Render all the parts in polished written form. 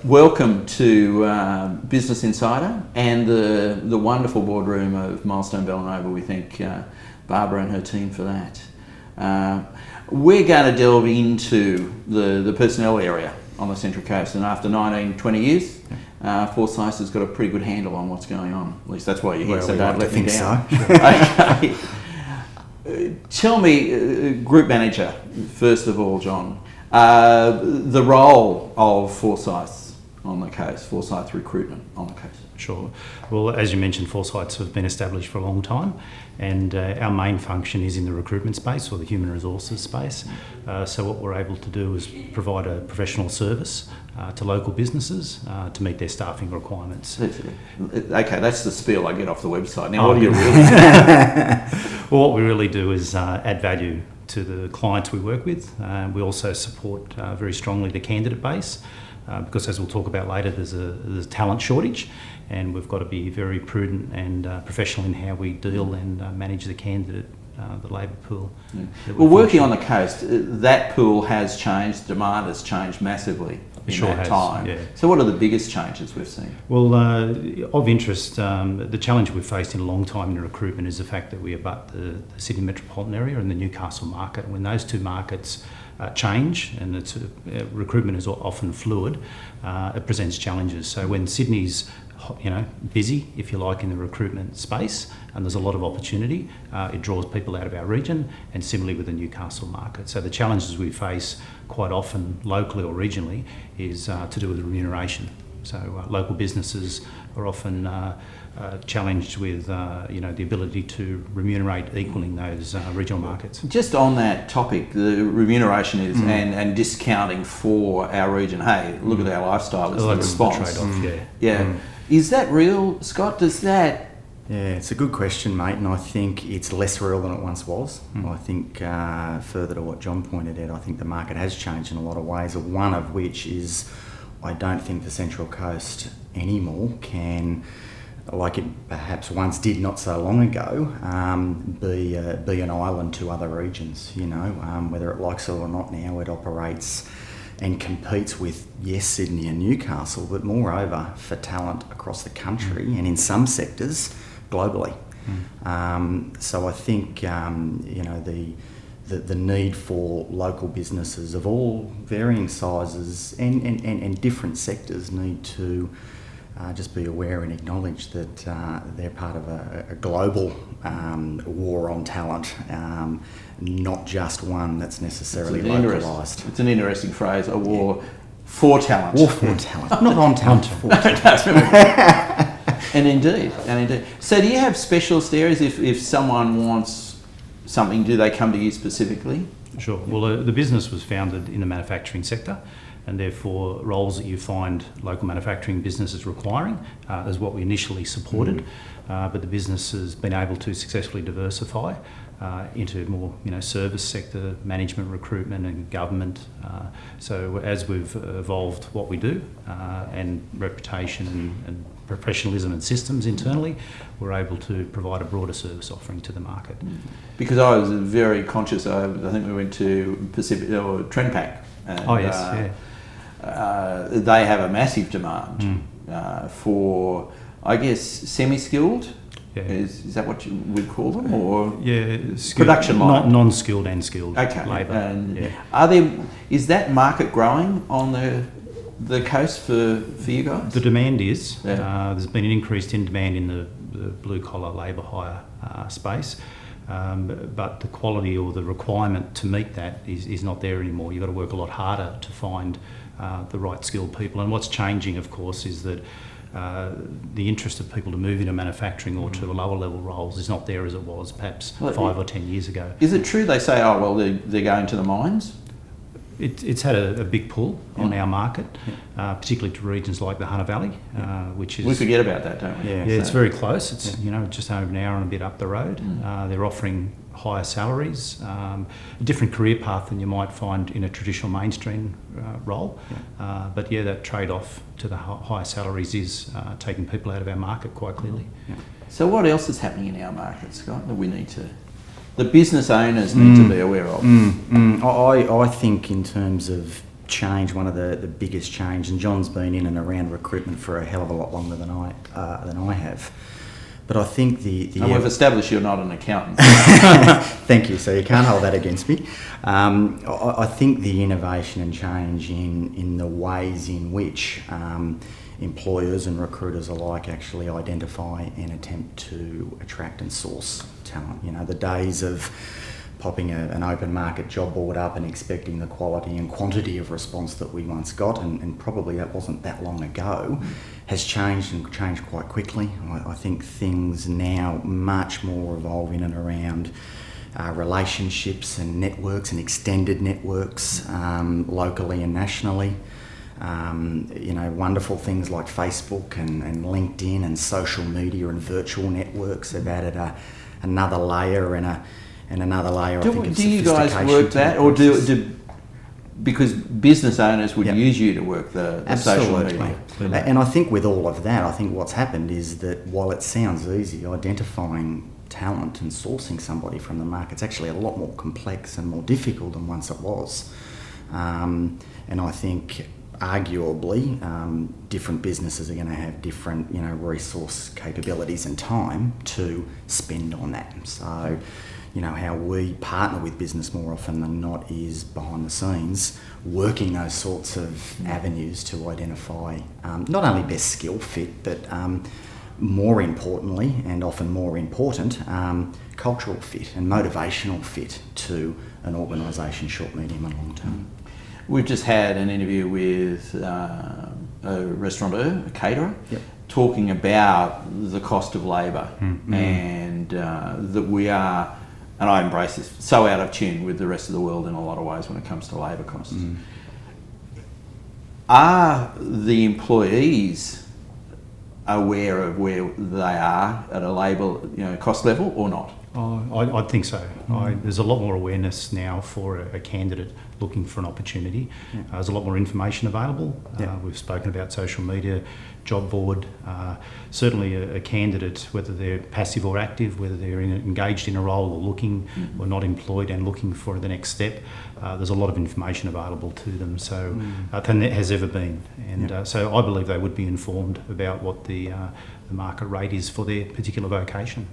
welcome to Business Insider and the wonderful boardroom of Milestone Bellanova. We thank Barbara and her team for that. We're going to delve into the personnel area on the Central Coast, and after 20 years, Forsyth has got a pretty good handle on what's going on. At least that's why you're here, so don't let me down. So. Okay. Tell me, Group Manager, first of all, John, the role of Forsyth on the coast, Forsyth recruitment on the coast. Sure. Well, as you mentioned, Forsyths have been established for a long time, and our main function is in the recruitment space or the human resources space. So what we're able to do is provide a professional service to local businesses to meet their staffing requirements. Okay, that's the spiel I get off the website. Now, what do you really do? Well, what we really do is add value to the clients we work with. We also support very strongly the candidate base. Because as we'll talk about later, there's a talent shortage, and we've got to be very prudent and professional in how we deal and manage the candidate, the labour pool. Yeah. Well, working on the coast, that pool has changed, demand has changed massively in that time. Yeah. So what are the biggest changes we've seen? Well, of interest, the challenge we've faced in a long time in recruitment is the fact that we abut the Sydney metropolitan area and the Newcastle market. And when those two markets change, and recruitment is often fluid, it presents challenges. So when Sydney's busy, if you like, in the recruitment space, and there's a lot of opportunity, it draws people out of our region, and similarly with the Newcastle market. So the challenges we face quite often locally or regionally is to do with remuneration. So local businesses are often challenged with the ability to remunerate equaling those regional markets. Just on that topic, the remuneration is and discounting for our region. Hey, look at our lifestyle as the response. The trade-off, yeah. Is that real, Scott? Does that? Yeah, it's a good question, mate, and I think it's less real than it once was. I think further to what John pointed out, I think the market has changed in a lot of ways, one of which is I don't think the Central Coast anymore can, like it perhaps once did not so long ago, be an island to other regions. Whether it likes it or not now, it operates and competes with, yes, Sydney and Newcastle, but moreover for talent across the country and in some sectors globally. So I think the need for local businesses of all varying sizes and different sectors need to just be aware and acknowledge that they're part of a global war on talent, not just one that's necessarily localised. It's an interesting phrase, a war for talent. War for talent, not on talent, for talent. And indeed. So do you have specialist areas if someone wants something, do they come to you specifically? Sure. Well, the business was founded in the manufacturing sector, and therefore roles that you find local manufacturing businesses requiring is what we initially supported. But the business has been able to successfully diversify into more service sector, management, recruitment and government. So as we've evolved what we do and reputation and professionalism and systems internally, we're able to provide a broader service offering to the market. Because I was very conscious, I think we went to Pacific or Trendpac. And, they have a massive demand for, I guess, semi-skilled. Yeah. Is that what you would call them, or production line? Non-skilled and skilled labour. And is that market growing on the coast for you guys? The demand is. There's been an increase in demand in the blue collar labour hire space. But the quality or the requirement to meet that is not there anymore. You've got to work a lot harder to find the right skilled people. And what's changing, of course, is that the interest of people to move into manufacturing or to lower level roles is not there as it was perhaps 5 or 10 years ago. Is it true they say, they're going to the mines? It's had a big pull on our market, particularly to regions like the Hunter Valley, which is... We forget about that, don't we? Yeah, it's very close. It's just over an hour and a bit up the road. They're offering higher salaries, a different career path than you might find in a traditional mainstream role. But that trade-off to the higher salaries is taking people out of our market quite clearly. So what else is happening in our market, Scott, that we need to... the business owners need to be aware of? I think in terms of change, one of the biggest change, and John's been in and around recruitment for a hell of a lot longer than I have. But I think and we've established you're not an accountant. Thank you. So you can't hold that against me. I think the innovation and change in the ways in which employers and recruiters alike actually identify and attempt to attract and source talent. You know, the days of popping an open market job board up and expecting the quality and quantity of response that we once got, and probably that wasn't that long ago, has changed and changed quite quickly. I think things now much more revolve in and around relationships and networks and extended networks, locally and nationally. Wonderful things like Facebook and LinkedIn and social media and virtual networks have added another layer and another layer. Do you guys work that, or do because business owners would use you to work the social media? And I think with all of that, I think what's happened is that while it sounds easy, identifying talent and sourcing somebody from the market's actually a lot more complex and more difficult than once it was. And I think arguably different businesses are going to have different resource capabilities and time to spend on that. So how we partner with business more often than not is behind the scenes working those sorts of avenues to identify not only best skill fit, but more importantly, and often more important, cultural fit and motivational fit to an organisation, short, medium and long term. We've just had an interview with a restaurateur, a caterer, talking about the cost of labour and that we are, and I embrace this, so out of tune with the rest of the world in a lot of ways when it comes to labour costs. Are the employees aware of where they are at a labour cost level or not? I think so. There's a lot more awareness now for a candidate looking for an opportunity. There's a lot more information available. We've spoken about social media, job board. Certainly a candidate, whether they're passive or active, whether they're engaged in a role or looking or not employed and looking for the next step, there's a lot of information available to them. So than there has ever been. And so I believe they would be informed about what the market rate is for their particular vocation.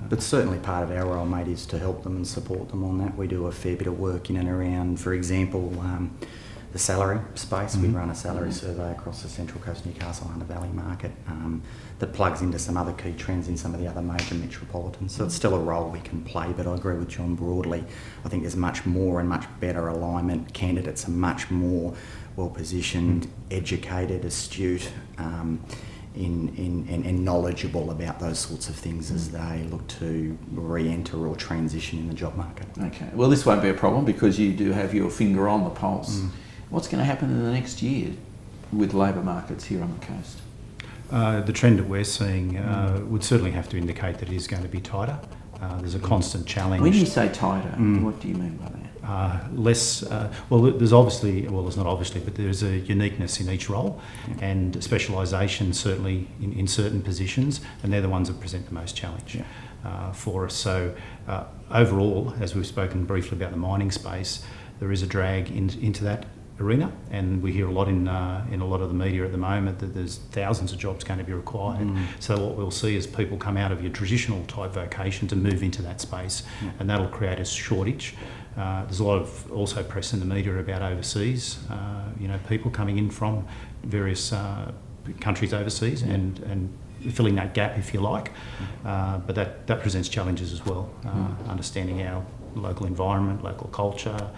But certainly part of our role, mate, is to help them and support them on that. We do a fair bit of work in and around, for example, the salary space. We run a salary survey across the Central Coast, Newcastle, Hunter Valley market that plugs into some other key trends in some of the other major metropolitans. So it's still a role we can play, but I agree with John broadly. I think there's much more and much better alignment. Candidates are much more well-positioned, educated, astute, and knowledgeable about those sorts of things as they look to re-enter or transition in the job market. Okay, well this won't be a problem because you do have your finger on the pulse. What's going to happen in the next year with labour markets here on the coast? The trend that we're seeing would certainly have to indicate that it is going to be tighter. There's a constant challenge. When you say tighter, what do you mean by that? There's not obviously, but there's a uniqueness in each role and specialisation certainly in certain positions, and they're the ones that present the most challenge for us. So overall, as we've spoken briefly about the mining space, there is a drag into that arena, and we hear a lot in a lot of the media at the moment that there's thousands of jobs going to be required. So what we'll see is people come out of your traditional type vocation to move into that space, and that'll create a shortage. There's a lot of also press in the media about overseas, people coming in from various countries overseas and filling that gap, if you like. But that presents challenges as well, understanding our local environment, local culture,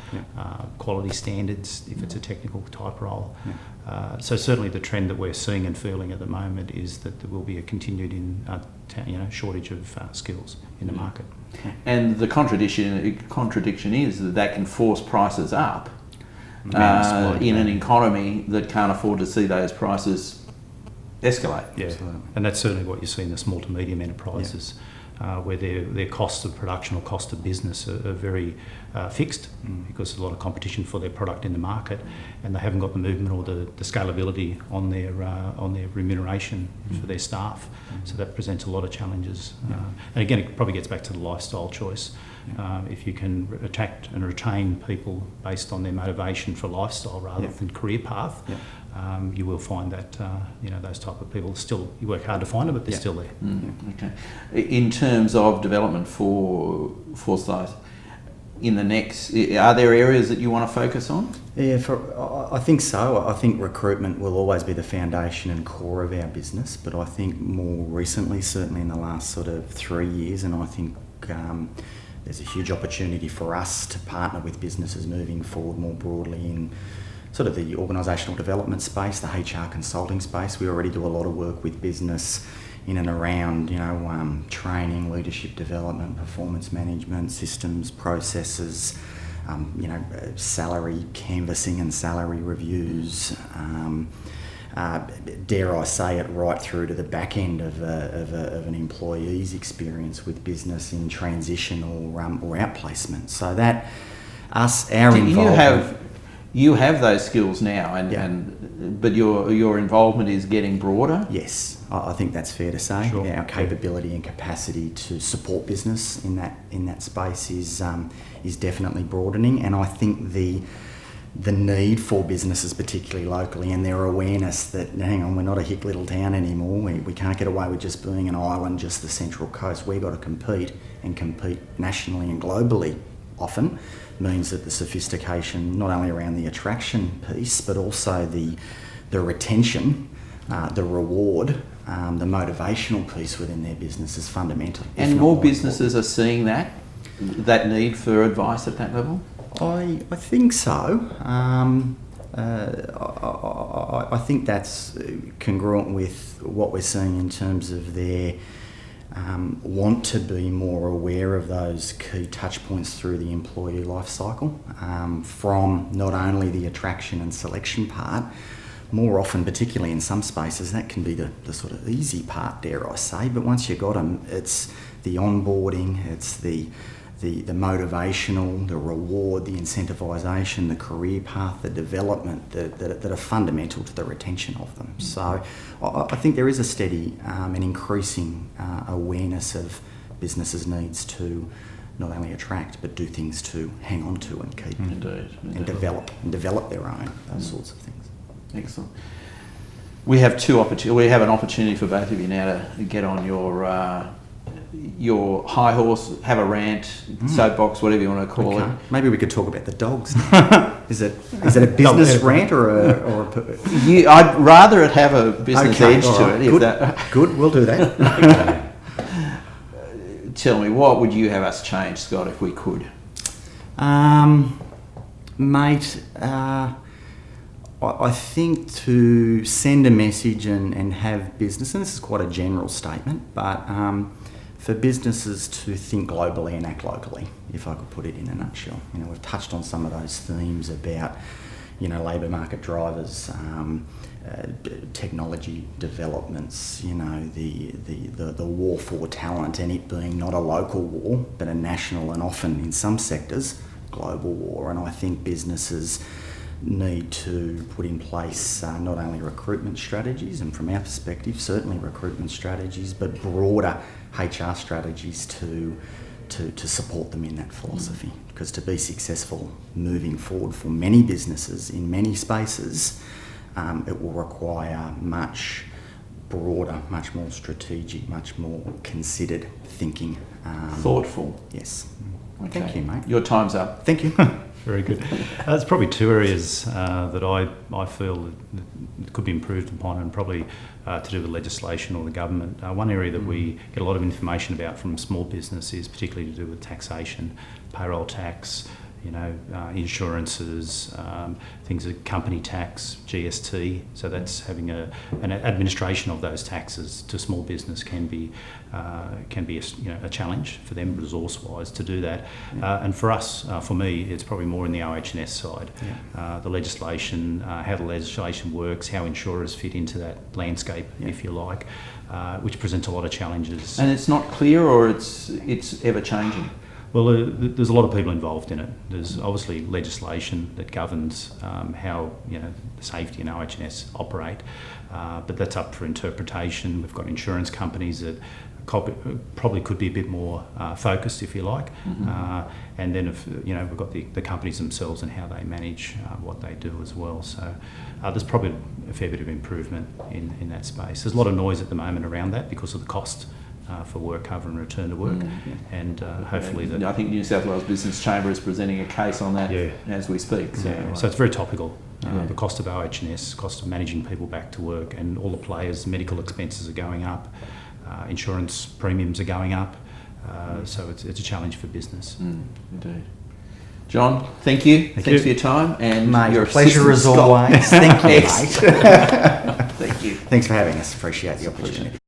quality standards, if it's a technical type role. So certainly the trend that we're seeing and feeling at the moment is that there will be a continued shortage of skills in the market. And the contradiction is that can force prices up in an economy that can't afford to see those prices escalate. Yeah, and that's certainly what you see in the small to medium enterprises, where their costs of production or cost of business are very fixed because there's a lot of competition for their product in the market, and they haven't got the movement or the scalability on their remuneration for their staff. So that presents a lot of challenges. And again, it probably gets back to the lifestyle choice. If you can attract and retain people based on their motivation for lifestyle rather than career path, you will find that those type of people still, you work hard to find them, but they're still there. Okay. In terms of development for Forsyth, in the next, are there areas that you want to focus on? Yeah, I think so. I think recruitment will always be the foundation and core of our business, but I think more recently, certainly in the last sort of 3 years, and I think there's a huge opportunity for us to partner with businesses moving forward more broadly in sort of the organisational development space, the HR consulting space. We already do a lot of work with business in and around, training, leadership development, performance management, systems, processes, salary canvassing and salary reviews. Dare I say it, right through to the back end of an employee's experience with business in transition or outplacement. So that our involvement. You have those skills now, but your involvement is getting broader. Yes, I think that's fair to say. Sure. Our capability and capacity to support business in that space is definitely broadening, and I think the need for businesses, particularly locally, and their awareness that, hang on, we're not a hick little town anymore. We can't get away with just being an island, just the Central Coast. We've got to compete nationally and globally. Often means that the sophistication, not only around the attraction piece, but also the retention, the reward, the motivational piece within their business is fundamental. And more businesses are seeing that need for advice at that level? I think so. I think that's congruent with what we're seeing in terms of their want to be more aware of those key touch points through the employee life cycle, from not only the attraction and selection part. More often, particularly in some spaces, that can be the sort of easy part, dare I say, but once you've got them, it's the onboarding, it's the motivational, the reward, the incentivisation, the career path, the development that are fundamental to the retention of them. So I think there is a steady and increasing awareness of businesses' needs to not only attract but do things to hang on to and keep and develop their own, those sorts of things. Excellent. We have we have an opportunity for both of you now to get on your high horse, have a rant, soapbox, whatever you want to call it. Maybe we could talk about the dogs. Is it a business rant or a I'd rather it have a business edge to it. Good, we'll do that. Tell me, what would you have us change, Scott, if we could? Mate, I think to send a message and have business, and this is quite a general statement, but for businesses to think globally and act locally, if I could put it in a nutshell. We've touched on some of those themes about, labour market drivers, technology developments, the war for talent, and it being not a local war, but a national and often in some sectors, global war. And I think businesses need to put in place not only recruitment strategies, and from our perspective, certainly recruitment strategies, but broader HR strategies to support them in that philosophy. Because to be successful moving forward for many businesses in many spaces, it will require much broader, much more strategic, much more considered thinking. Thoughtful. Yes. Okay. Thank you, mate. Your time's up. Thank you. Very good. There's probably two areas that I feel that could be improved upon, and probably to do with legislation or the government. One area that we get a lot of information about from small business is particularly to do with taxation, payroll tax, insurances, things like company tax, GST. So that's having an administration of those taxes to small business can be a challenge for them resource-wise to do that. And for us, for me, it's probably more in the OH&S side. Yeah. The legislation, how the legislation works, how insurers fit into that landscape, if you like, which presents a lot of challenges. And it's not clear, or it's ever changing? Well, there's a lot of people involved in it. There's obviously legislation that governs how the safety and OH&S operate, but that's up for interpretation. We've got insurance companies that probably could be a bit more focused, if you like, and then we've got the companies themselves and how they manage what they do as well. So there's probably a fair bit of improvement in that space. There's a lot of noise at the moment around that because of the cost for work cover and return to work, and hopefully I think New South Wales Business Chamber is presenting a case on that as we speak. So it's very topical. The cost of OH&S, cost of managing people back to work, and all the players, medical expenses are going up, insurance premiums are going up, so it's a challenge for business. Indeed. John, thank you. Thanks for your time, and mate, your pleasure as assistance, Scott. always. Thank you, mate. Thank you. Thanks for having us. Appreciate the opportunity.